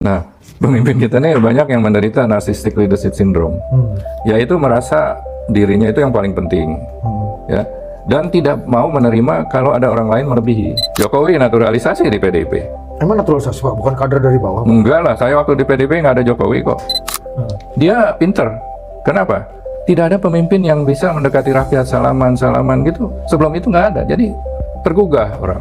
Nah, pemimpin kita ini banyak yang menderita narcissistic leadership syndrome, yaitu merasa dirinya itu yang paling penting, ya, dan tidak mau menerima kalau ada orang lain melebihi. Jokowi naturalisasi di PDIP. Emang naturalisasi Pak, bukan kader dari bawah Pak? Enggak lah, saya waktu di PDIP nggak ada Jokowi kok. Dia pinter. Kenapa? Tidak ada pemimpin yang bisa mendekati rakyat salaman gitu. Sebelum itu nggak ada, jadi tergugah orang.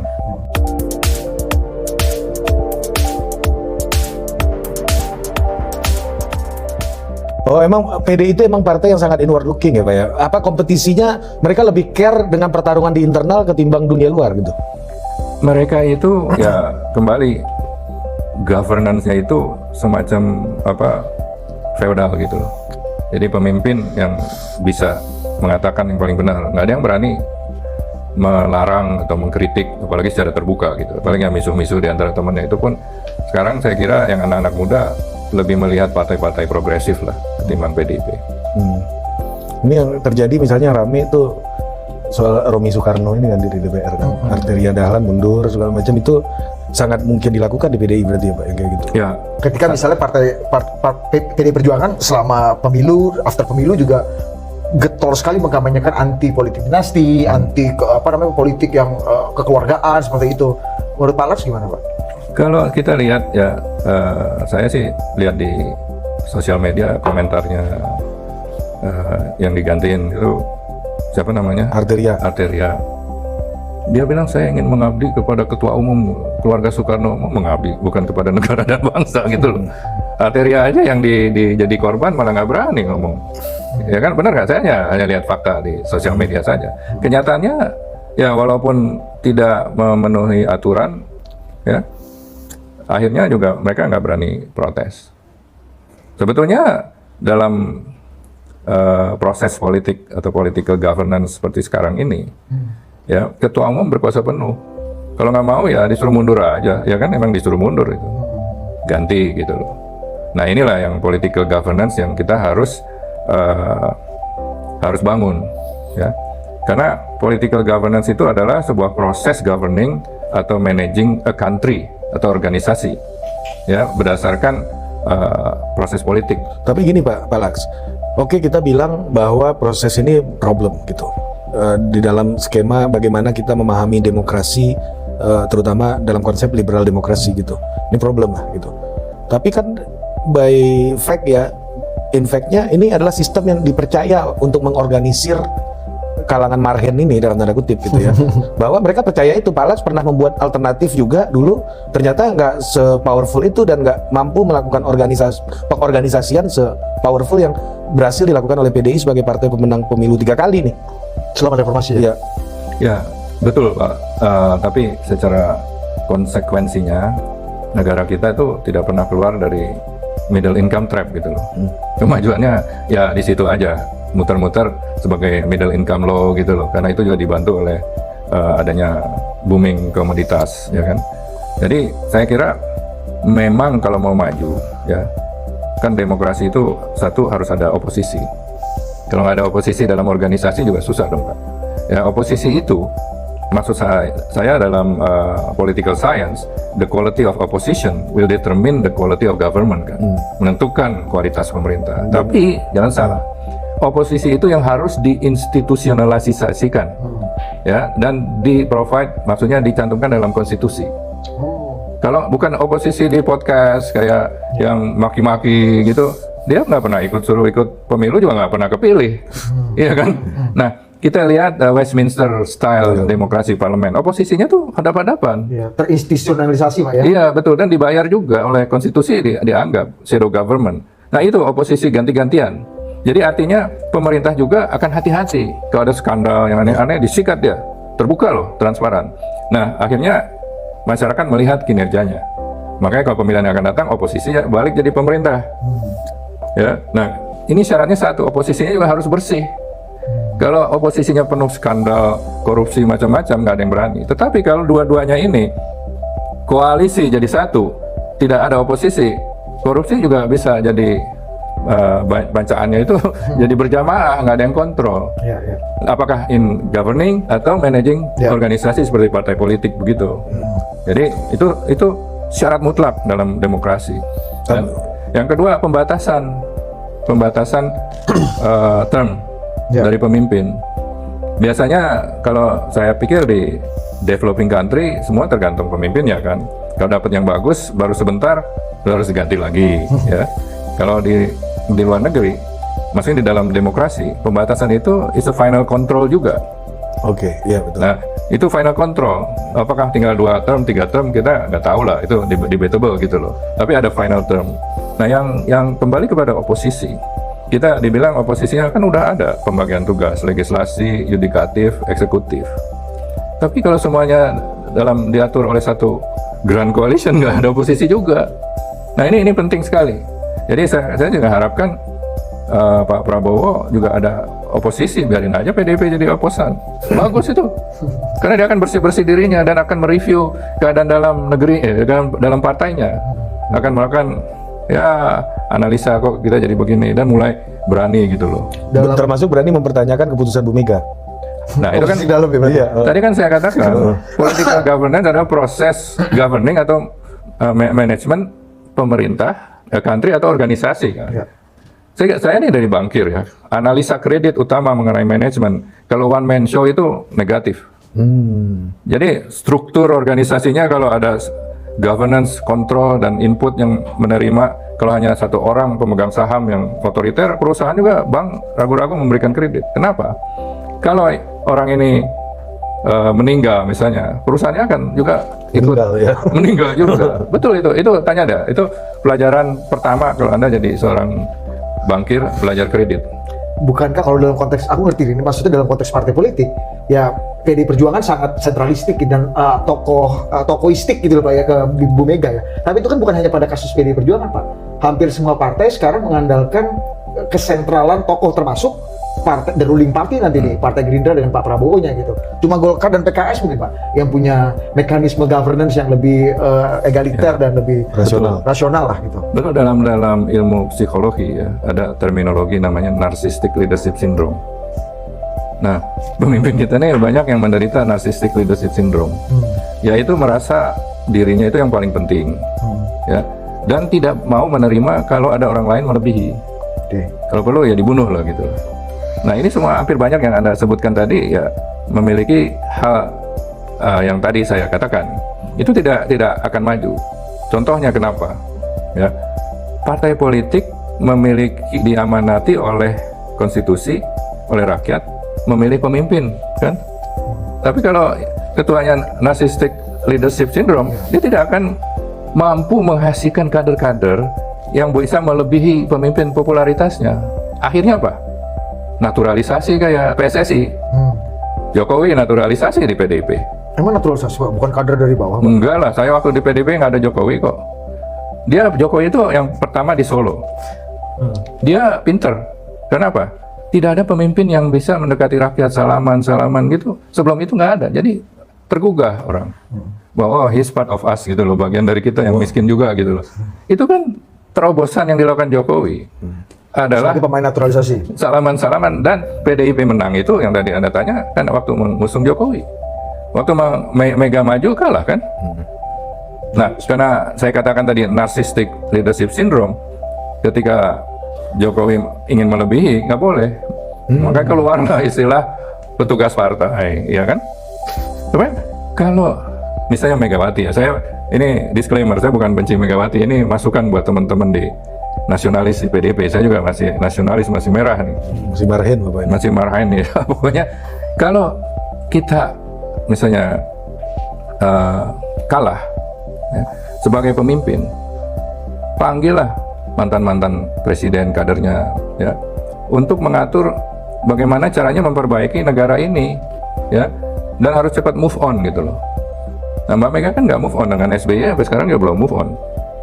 Oh, emang PDI itu emang partai yang sangat inward looking ya Pak ya? Apa kompetisinya mereka lebih care dengan pertarungan di internal ketimbang dunia luar gitu? Mereka itu ya kembali governance-nya itu semacam apa feodal gitu loh. Jadi pemimpin yang bisa mengatakan yang paling benar, nggak ada yang berani melarang atau mengkritik, apalagi secara terbuka gitu. Apalagi yang misuh-misuh di antara temannya itu pun sekarang saya kira yang anak-anak muda lebih melihat partai-partai progresif lah ketimbang PDIP. Ini yang terjadi misalnya rame itu soal Romi Soekarno ini kan di DPR kan, Arteria Dahlan mundur segala macam, itu sangat mungkin dilakukan di PDI berarti ya Pak, yang kayak gitu. Ya, Ketika misalnya PDI Perjuangan selama pemilu, after pemilu juga getol sekali mengkampanyekan anti politik dinasti, anti politik yang kekeluargaan seperti itu. Menurut Pak Lars gimana Pak? kalau kita lihat ya, saya sih lihat di sosial media komentarnya yang digantiin itu siapa namanya? Arteria. Dia bilang saya ingin mengabdi kepada ketua umum keluarga Soekarno, mengabdi bukan kepada negara dan bangsa gitu loh. Arteria aja yang jadi korban malah nggak berani ngomong. Ya kan benar nggak? Saya hanya lihat fakta di sosial media saja. Kenyataannya ya walaupun tidak memenuhi aturan, ya akhirnya juga mereka nggak berani protes. Sebetulnya dalam proses politik atau political governance seperti sekarang ini, ya ketua umum berkuasa penuh. Kalau nggak mau ya disuruh mundur aja, ya kan emang disuruh mundur itu, ganti gitu loh. Nah inilah yang political governance yang kita harus bangun, ya. Karena political governance itu adalah sebuah proses governing atau managing a country atau organisasi, ya berdasarkan proses politik. Tapi gini Pak Laks, oke kita bilang bahwa proses ini problem gitu. Di dalam skema bagaimana kita memahami demokrasi, terutama dalam konsep liberal demokrasi gitu, ini problem lah gitu. Tapi kan by fact ya, in fact-nya ini adalah sistem yang dipercaya untuk mengorganisir kalangan marhen ini dalam tanda kutip gitu ya. Bahwa mereka percaya itu. Pak Laks pernah membuat alternatif juga dulu, ternyata nggak se-powerful itu dan nggak mampu melakukan pengorganisasian se-powerful yang berhasil dilakukan oleh PDI sebagai partai pemenang pemilu 3 kali nih Selama reformasi ya? Ya betul Pak, tapi secara konsekuensinya negara kita itu tidak pernah keluar dari middle income trap gitu loh. Kemajuannya ya di situ aja, muter-muter sebagai middle income low gitu loh, karena itu juga dibantu oleh adanya booming komoditas, ya kan. Jadi saya kira memang kalau mau maju ya kan demokrasi itu satu harus ada oposisi. Kalau nggak ada oposisi dalam organisasi juga susah dong Pak. Ya oposisi itu maksud saya dalam political science, the quality of opposition will determine the quality of government kan, menentukan kualitas pemerintah. Tapi jangan salah, oposisi itu yang harus diinstitusionalisasikan, ya, dan di-provide, maksudnya dicantumkan dalam konstitusi. Kalau bukan oposisi di podcast kayak yang maki-maki gitu, dia nggak pernah suruh ikut pemilu juga nggak pernah kepilih, iya kan? Nah, kita lihat Westminster style demokrasi parlemen, oposisinya tuh hadap-hadapan. Ya, terinstitusionalisasi Pak ya? Iya betul, dan dibayar juga oleh konstitusi, dianggap shadow government. Nah itu oposisi ganti-gantian. Jadi artinya pemerintah juga akan hati-hati kalau ada skandal yang aneh-aneh, disikat dia, terbuka loh, transparan. Nah akhirnya masyarakat melihat kinerjanya. Makanya kalau pemilihan yang akan datang, oposisinya balik jadi pemerintah. Ya, nah ini syaratnya satu, oposisinya juga harus bersih. Kalau oposisinya penuh skandal, korupsi macam-macam, nggak ada yang berani. Tetapi kalau dua-duanya ini koalisi jadi satu, tidak ada oposisi, korupsi juga bisa jadi bancaannya itu jadi berjamaah, nggak ada yang kontrol. Apakah in governing atau managing organisasi seperti partai politik begitu. Jadi itu syarat mutlak dalam demokrasi. Dan yang kedua pembatasan term dari pemimpin. Biasanya kalau saya pikir di developing country semua tergantung pemimpinnya kan. Kalau dapat yang bagus baru sebentar harus diganti lagi ya. Kalau di luar negeri, maksudnya di dalam demokrasi, pembatasan itu is a final control juga. Oke, iya betul. Nah, itu final control. Apakah tinggal 2 term, 3 term, kita nggak tahu lah. Itu debatable gitu loh. Tapi ada final term. Nah, yang kembali kepada oposisi, kita dibilang oposisinya kan udah ada pembagian tugas, legislasi, yudikatif, eksekutif. Tapi kalau semuanya diatur oleh satu grand coalition, nggak ada oposisi juga. Nah, ini penting sekali. Jadi saya juga harapkan Pak Prabowo juga ada oposisi, biarin aja PDIP jadi oposan. Bagus itu. Karena dia akan bersih-bersih dirinya dan akan mereview keadaan dalam negeri, dalam partainya. Akan melakukan ya analisa kok kita jadi begini dan mulai berani gitu loh. Termasuk berani mempertanyakan keputusan Bu Mega. Nah, itu kan dalam ya, iya. tadi kan saya katakan political governance adalah proses governing atau manajemen pemerintah, country atau organisasi kan. Ya. Saya ini dari bankir ya, analisa kredit utama mengenai manajemen. Kalau one man show itu negatif. Jadi struktur organisasinya kalau ada governance, kontrol dan input yang menerima, kalau hanya satu orang pemegang saham yang otoriter, perusahaan juga bank ragu-ragu memberikan kredit. Kenapa? Kalau orang ini meninggal misalnya, perusahaannya akan juga ikut meninggal juga. Betul itu tanya deh. Itu pelajaran pertama kalau Anda jadi seorang bankir, belajar kredit. Bukankah kalau dalam konteks, aku ngerti ini maksudnya dalam konteks partai politik, ya PDI Perjuangan sangat sentralistik dan tokoistik gitu loh Pak ya ke Bu Mega ya. Tapi itu kan bukan hanya pada kasus PDI Perjuangan Pak. Hampir semua partai sekarang mengandalkan kesentralan tokoh termasuk partai the ruling party nanti nih, Partai Gerindra dengan Pak Prabowo-nya gitu. Cuma Golkar dan PKS mungkin Pak yang punya mekanisme governance yang lebih egaliter dan lebih rasional lah gitu. Betul, dalam ilmu psikologi ya ada terminologi namanya narcissistic leadership syndrome. Nah, pemimpin kita ini banyak yang menderita narcissistic leadership syndrome. Yaitu merasa dirinya itu yang paling penting. Ya. Dan tidak mau menerima kalau ada orang lain melebihi. Kalau perlu ya dibunuh lah gitu. Nah, ini semua hampir banyak yang Anda sebutkan tadi ya memiliki hal yang tadi saya katakan. Itu tidak akan maju. Contohnya kenapa? Ya. Partai politik memiliki diamanati oleh konstitusi, oleh rakyat, memilih pemimpin, kan? Tapi kalau ketuanya narcissistic leadership syndrome, dia tidak akan mampu menghasilkan kader-kader yang bisa melebihi pemimpin popularitasnya. Akhirnya apa? Naturalisasi kayak PSSI. Jokowi naturalisasi di PDIP. Emang naturalisasi Pak? Bukan kader dari bawah Pak? Enggak lah, saya waktu di PDIP nggak ada Jokowi kok. Jokowi itu yang pertama di Solo. Dia pinter. Kenapa? Tidak ada pemimpin yang bisa mendekati rakyat salaman gitu. Sebelum itu nggak ada. Jadi tergugah orang bahwa he's part of us gitu loh, bagian dari kita yang miskin juga gitu loh. Itu kan terobosan yang dilakukan Jokowi. Adalah sebagai pemain naturalisasi. Salaman dan PDIP menang itu yang tadi Anda tanya kan waktu mengusung Jokowi. Waktu Mega maju kalah kan? Nah, karena saya katakan tadi narcissistic leadership syndrome, ketika Jokowi ingin melebihi nggak boleh. Maka keluarlah istilah petugas partai, ya kan? Tapi kalau misalnya Megawati ya, saya ini disclaimer, saya bukan benci Megawati, ini masukan buat teman-teman di nasionalis di PDIP. Saya juga masih nasionalis, masih merah nih. Masih marahin Bapak ini. Masih marahin ya. Pokoknya kalau kita misalnya kalah ya, sebagai pemimpin, panggillah mantan-mantan presiden kadernya ya untuk mengatur bagaimana caranya memperbaiki negara ini ya, dan harus cepat move on gitu loh. Nah, Mbak Mega kan nggak move on dengan SBY sampai sekarang dia belum move on,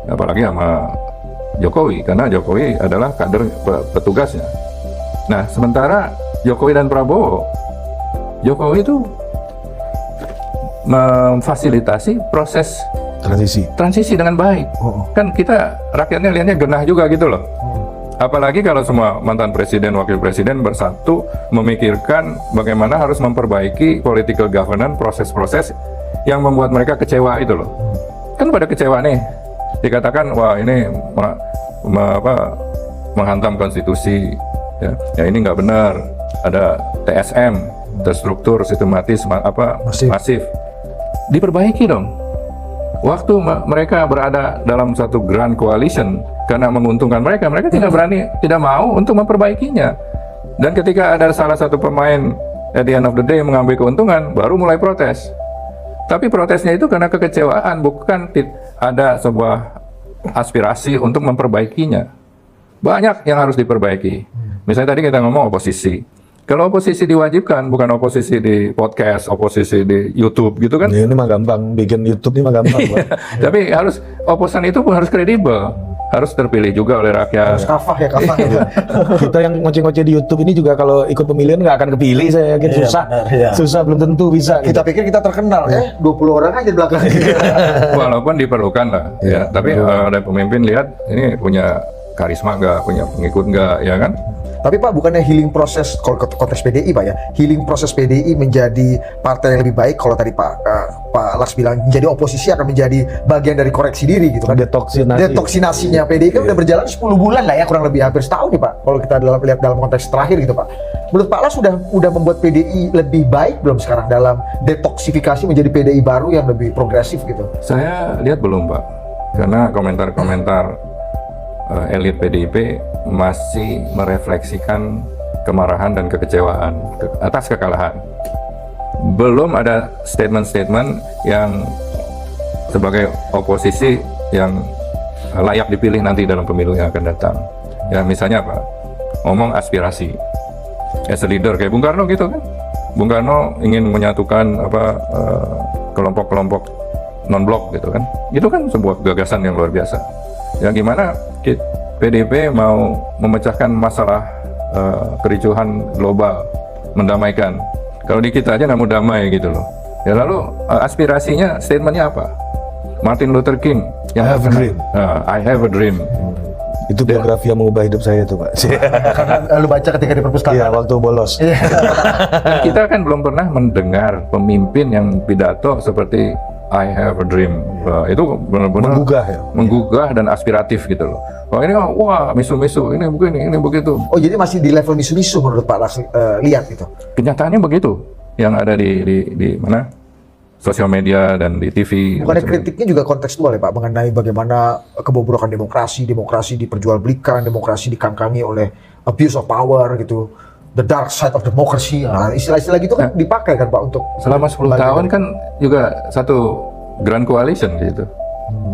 apalagi sama Jokowi, karena Jokowi adalah kader petugasnya. Nah, sementara Jokowi dan Prabowo, Jokowi itu memfasilitasi proses transisi dengan baik. Kan kita rakyatnya lihatnya genah juga gitu loh. Apalagi kalau semua mantan presiden, wakil presiden bersatu memikirkan bagaimana harus memperbaiki political governance, proses-proses yang membuat mereka kecewa itu loh. kan pada kecewa nih. Dikatakan wah ini menghantam konstitusi. Ya ini nggak benar. Ada TSM, terstruktur, sistematis, masif. Diperbaiki dong. Waktu mereka berada dalam satu grand coalition karena menguntungkan mereka tidak mau untuk memperbaikinya. Dan ketika ada salah satu pemain at the end of the day mengambil keuntungan, baru mulai protes. Tapi protesnya itu karena kekecewaan, bukan ada sebuah aspirasi untuk memperbaikinya. Banyak yang harus diperbaiki. Misalnya tadi kita ngomong oposisi. Kalau oposisi diwajibkan, bukan oposisi di podcast, oposisi di YouTube gitu kan? Ya, ini mah gampang, bikin YouTube ini mah gampang. Tapi oposan itu pun harus kredibel, harus terpilih juga oleh rakyat. Harus kafah ya. Kita yang ngoceh-ngoceh di YouTube ini juga kalau ikut pemilihan nggak akan kepilih, saya yakin susah, belum tentu bisa. Kita pikir kita terkenal, 20 orang aja di belakang. Walaupun diperlukan lah, ya. Tapi ada pemimpin lihat ini punya karisma nggak, punya pengikut nggak, ya kan? Tapi Pak, bukannya healing proses, kalau konteks PDI Pak ya, healing proses PDI menjadi partai yang lebih baik, kalau tadi Pak Laks bilang menjadi oposisi akan menjadi bagian dari koreksi diri gitu kan. Detoksinasinya PDI kan udah berjalan 10 bulan lah ya, kurang lebih hampir setahun nih Pak, kalau kita lihat dalam konteks terakhir gitu Pak. Menurut Pak Laks udah membuat PDI lebih baik belum sekarang dalam detoksifikasi menjadi PDI baru yang lebih progresif gitu? Saya lihat belum Pak, karena komentar-komentar elit PDIP masih merefleksikan kemarahan dan kekecewaan atas kekalahan. Belum ada statement-statement yang sebagai oposisi yang layak dipilih nanti dalam pemilu yang akan datang. Ya misalnya apa? Ngomong aspirasi. As a leader kayak Bung Karno gitu kan. Bung Karno ingin menyatukan kelompok-kelompok non-blok gitu kan. Itu kan sebuah gagasan yang luar biasa. Ya gimana PDIP mau memecahkan masalah kericuhan global, mendamaikan. Kalau di kita aja nggak mau damai gitu loh. Ya lalu aspirasinya, statementnya apa? Martin Luther King yang I have a dream. I have a dream. Itu biografi yang mengubah hidup saya tuh Pak. Karena lu baca ketika di perpustakaan. Iya, waktu bolos. Kita kan belum pernah mendengar pemimpin yang pidato seperti I have a dream. Itu benar-benar menggugah dan aspiratif gitu loh. Wah ini wah misu-misu, ini begini, ini begitu. Oh jadi masih di level misu-misu menurut Pak Laks lihat gitu. Kenyataannya begitu yang ada di mana? Sosial media dan di TV. Bukannya kritiknya juga kontekstual ya Pak, mengenai bagaimana kebobrokan demokrasi diperjualbelikan, demokrasi dikangkangi oleh abuse of power gitu. The dark side of democracy. Nah, istilah-istilah gitu kan dipakai kan Pak untuk selama 10 tahun kan juga satu grand coalition gitu.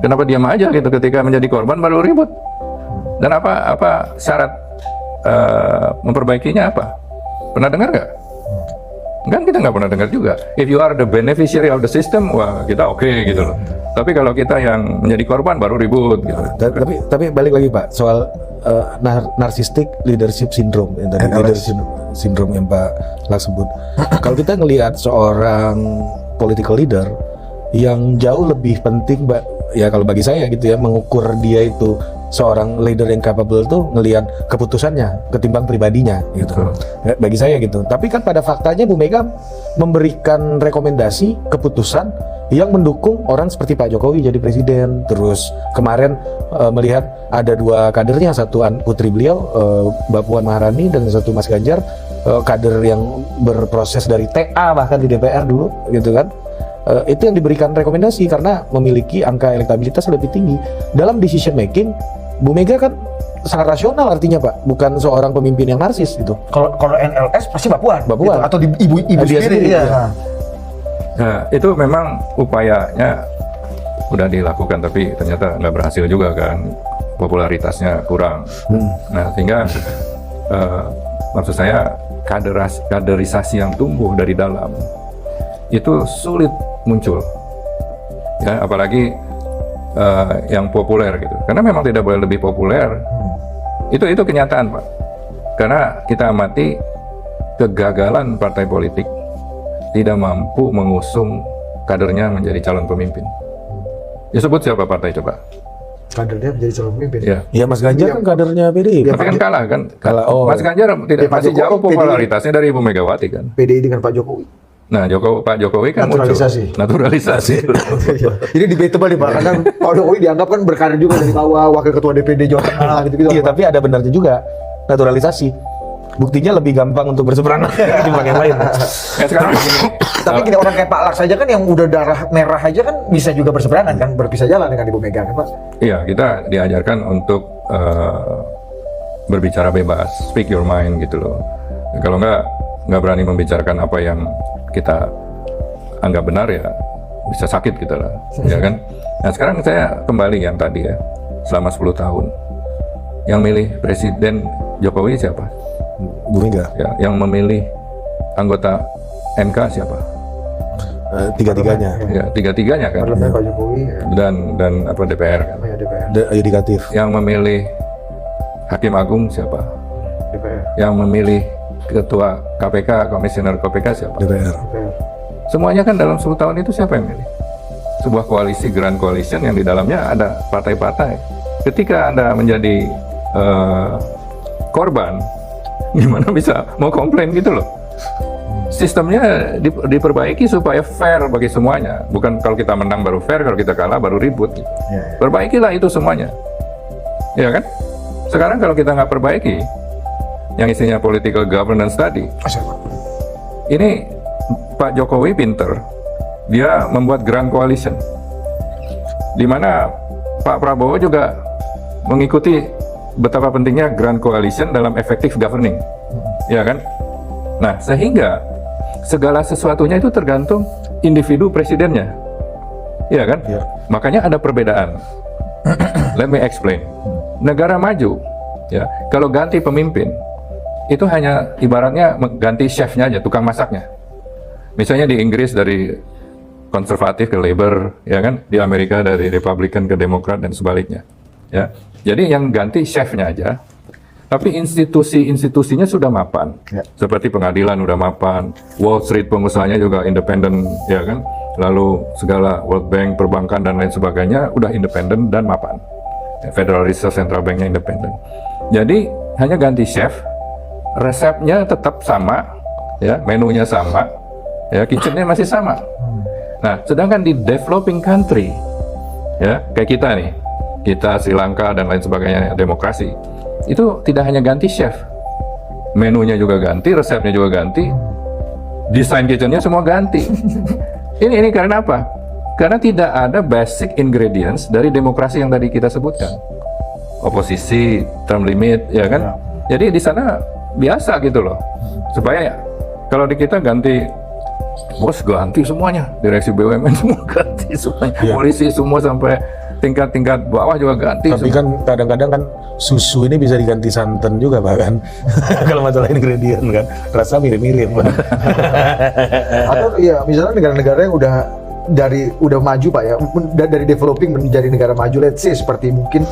Kenapa diam aja gitu ketika menjadi korban baru ribut? Dan apa syarat memperbaikinya apa? Pernah dengar nggak? Kan kita nggak pernah dengar juga. If you are the beneficiary of the system, wah kita oke gitu loh. Tapi kalau kita yang menjadi korban baru ribut gitu. Tapi balik lagi Pak soal narcissistic leadership syndrome yang tadi leadership syndrome yang Pak Laks sebut. Kalau kita ngelihat seorang political leader yang jauh lebih penting ya kalau bagi saya gitu ya, mengukur dia itu seorang leader yang capable tuh ngelihat keputusannya ketimbang pribadinya gitu. Ya, bagi saya gitu. Tapi kan pada faktanya Bu Mega memberikan rekomendasi keputusan yang mendukung orang seperti Pak Jokowi jadi presiden. Terus kemarin melihat ada dua kadernya, satu putri beliau Mbak Puan Maharani dan satu Mas Ganjar, kader yang berproses dari TA bahkan di DPR dulu gitu kan. Itu yang diberikan rekomendasi karena memiliki angka elektabilitas lebih tinggi. Dalam decision making, Bu Mega kan sangat rasional artinya Pak, bukan seorang pemimpin yang narsis gitu. Kalau NLS pasti Mbak Puan. Gitu. Atau ibu sendiri ya. Nah itu memang upayanya udah dilakukan tapi ternyata nggak berhasil juga kan, popularitasnya kurang. Nah sehingga maksud saya kaderisasi yang tumbuh dari dalam itu sulit muncul ya, apalagi yang populer gitu, karena memang tidak boleh lebih populer. Itu kenyataan Pak, karena kita amati kegagalan partai politik tidak mampu mengusung kadernya menjadi calon pemimpin. Ya sebut siapa partai coba? Kadernya menjadi calon pemimpin. Ya Mas Ganjar kan kadernya PDI. Tapi kan kalah kan? Kalah. Oh. Mas Ganjar tidak Pak masih Jokowi, jauh popularitasnya dari Ibu Megawati kan. PDI dengan Pak Jokowi. Nah, Pak Jokowi kan Naturalisasi. Naturalisasi. Ini debatable nih Pak, karena Pak Jokowi dianggap kan berkarir juga dari bawah, wakil ketua DPD Jawa Tengah gitu-gitu. Iya, tapi ada benarnya juga naturalisasi. Buktinya lebih gampang untuk berseberangan ketimbang yang lain. Sekarang begini, Tapi gini, orang kayak Pak Laks aja kan yang udah darah merah aja kan bisa juga berseberangan kan, berpisah jalan dengan Ibu Mega kan Pak? iya, kita diajarkan untuk berbicara bebas, speak your mind gitu loh. Kalau nggak berani membicarakan apa yang kita anggap benar ya bisa sakit kita lah, ya kan? Nah sekarang saya kembali yang tadi ya, selama 10 tahun yang milih Presiden Jokowi siapa? Bu Mega. Ya, yang memilih anggota MK siapa? Tiga-tiganya. Ya, tiga-tiganya kan. Parlemen Pak Jokowi ya. Dan apa DPR kan. Ya, DPR. Yudikatif. Yang memilih Hakim Agung siapa? DPR. Yang memilih Ketua KPK, Komisioner KPK siapa? DPR. DPR. Semuanya kan dalam 10 tahun itu siapa yang milih? Sebuah koalisi, grand coalition yang di dalamnya ada partai-partai. Ketika Anda menjadi korban, gimana bisa mau komplain gitu loh? Sistemnya diperbaiki supaya fair bagi semuanya. Bukan kalau kita menang baru fair, kalau kita kalah baru ribut. Gitu. Ya. Perbaikilah itu semuanya, ya kan? Sekarang kalau kita nggak perbaiki, yang isinya political governance tadi, ini Pak Jokowi pinter, dia membuat grand coalition, di mana Pak Prabowo juga mengikuti betapa pentingnya grand coalition dalam effective governing, ya kan? Nah, sehingga segala sesuatunya itu tergantung individu presidennya, ya kan? Ya. Makanya ada perbedaan. Let me explain. Negara maju, ya, kalau ganti pemimpin, itu hanya ibaratnya ganti chefnya aja, tukang masaknya. Misalnya di Inggris dari konservatif ke Labour, ya kan? Di Amerika dari Republican ke Demokrat dan sebaliknya. Ya, jadi yang ganti chefnya aja, tapi institusi-institusinya sudah mapan. Ya. Seperti pengadilan udah mapan, Wall Street pengusahanya juga independen, ya kan? Lalu segala World Bank, perbankan dan lain sebagainya udah independen dan mapan. Federal Reserve Central Banknya independen. Jadi hanya ganti chef, resepnya tetap sama, ya, menunya sama, ya, kitchennya masih sama. Nah, sedangkan di developing country, ya, kayak kita nih, kita Sri Lanka dan lain sebagainya, demokrasi, itu tidak hanya ganti chef, menunya juga ganti, resepnya juga ganti, desain kitchennya semua ganti. Ini karena apa? Karena tidak ada basic ingredients dari demokrasi yang tadi kita sebutkan. Oposisi, term limit, ya kan? Jadi di sana biasa gitu loh. Supaya kalau di kita ganti bos, ganti semuanya, direksi BUMN semua ganti semuanya, Ya. polisi semua sampai tingkat-tingkat bawah juga ganti. Tapi semua. kan kadang-kadang kan susu ini bisa diganti santan juga bahkan. Kalau masalah ingredient kan rasa mirip-mirip. Atau iya, misalnya negara-negara yang udah maju Pak ya, dari developing menjadi negara maju, let's say seperti mungkin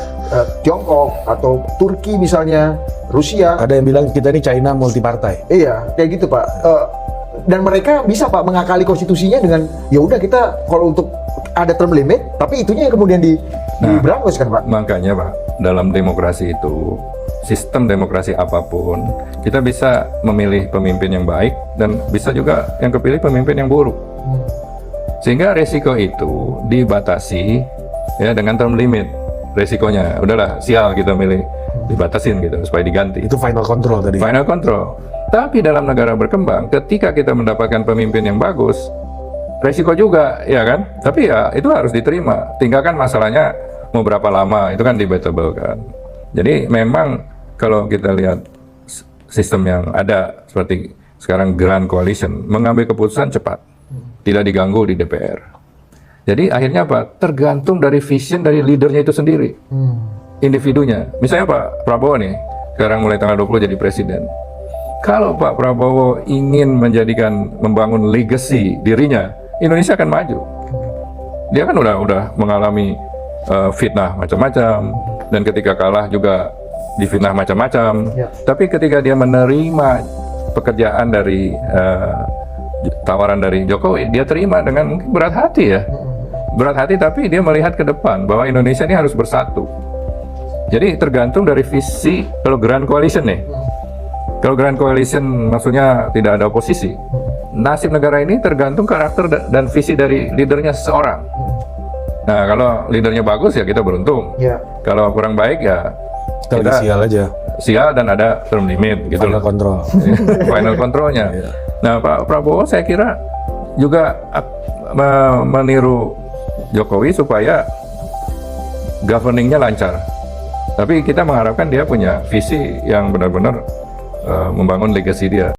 Tiongkok atau Turki misalnya, Rusia. Ada yang bilang kita ini China multi partai. Iya, kayak gitu Pak. Dan mereka bisa Pak mengakali konstitusinya dengan ya udah kita kalau untuk ada term limit, tapi itunya yang kemudian diberangus kan Pak. Makanya Pak, dalam demokrasi itu, sistem demokrasi apapun, kita bisa memilih pemimpin yang baik dan bisa juga yang kepilih pemimpin yang buruk. Sehingga resiko itu dibatasi ya dengan term limit. Resikonya udahlah sial kita milih, dibatasin gitu supaya diganti. Itu final control tadi. Final control. Tapi dalam negara berkembang, ketika kita mendapatkan pemimpin yang bagus, resiko juga, ya kan? Tapi ya itu harus diterima. Tinggalkan masalahnya mau berapa lama, itu kan debatable kan. Jadi memang kalau kita lihat sistem yang ada seperti sekarang grand coalition, mengambil keputusan cepat, tidak diganggu di DPR. Jadi akhirnya apa? Tergantung dari vision dari leadernya itu sendiri, individunya. Misalnya Pak Prabowo nih, sekarang mulai tanggal 20 jadi presiden. Kalau Pak Prabowo ingin membangun legacy dirinya, Indonesia akan maju. Dia kan udah mengalami fitnah macam-macam, dan ketika kalah juga difitnah macam-macam. Ya. Tapi ketika dia menerima pekerjaan dari tawaran dari Jokowi, dia terima dengan mungkin berat hati ya. Berat hati, tapi dia melihat ke depan bahwa Indonesia ini harus bersatu. Jadi tergantung dari visi. Kalau grand coalition nih, kalau grand coalition maksudnya tidak ada oposisi. nasib negara ini tergantung karakter dan visi dari leadernya seseorang. Nah, kalau leadernya bagus ya kita beruntung. Ya. Kalau kurang baik ya Kita sial aja. sial dan ada term limit gitu Final loh. control. Final kontrolnya. Iya. Nah, Pak Prabowo saya kira juga meniru Jokowi supaya governingnya lancar. Tapi kita mengharapkan dia punya visi yang benar-benar membangun legacy dia.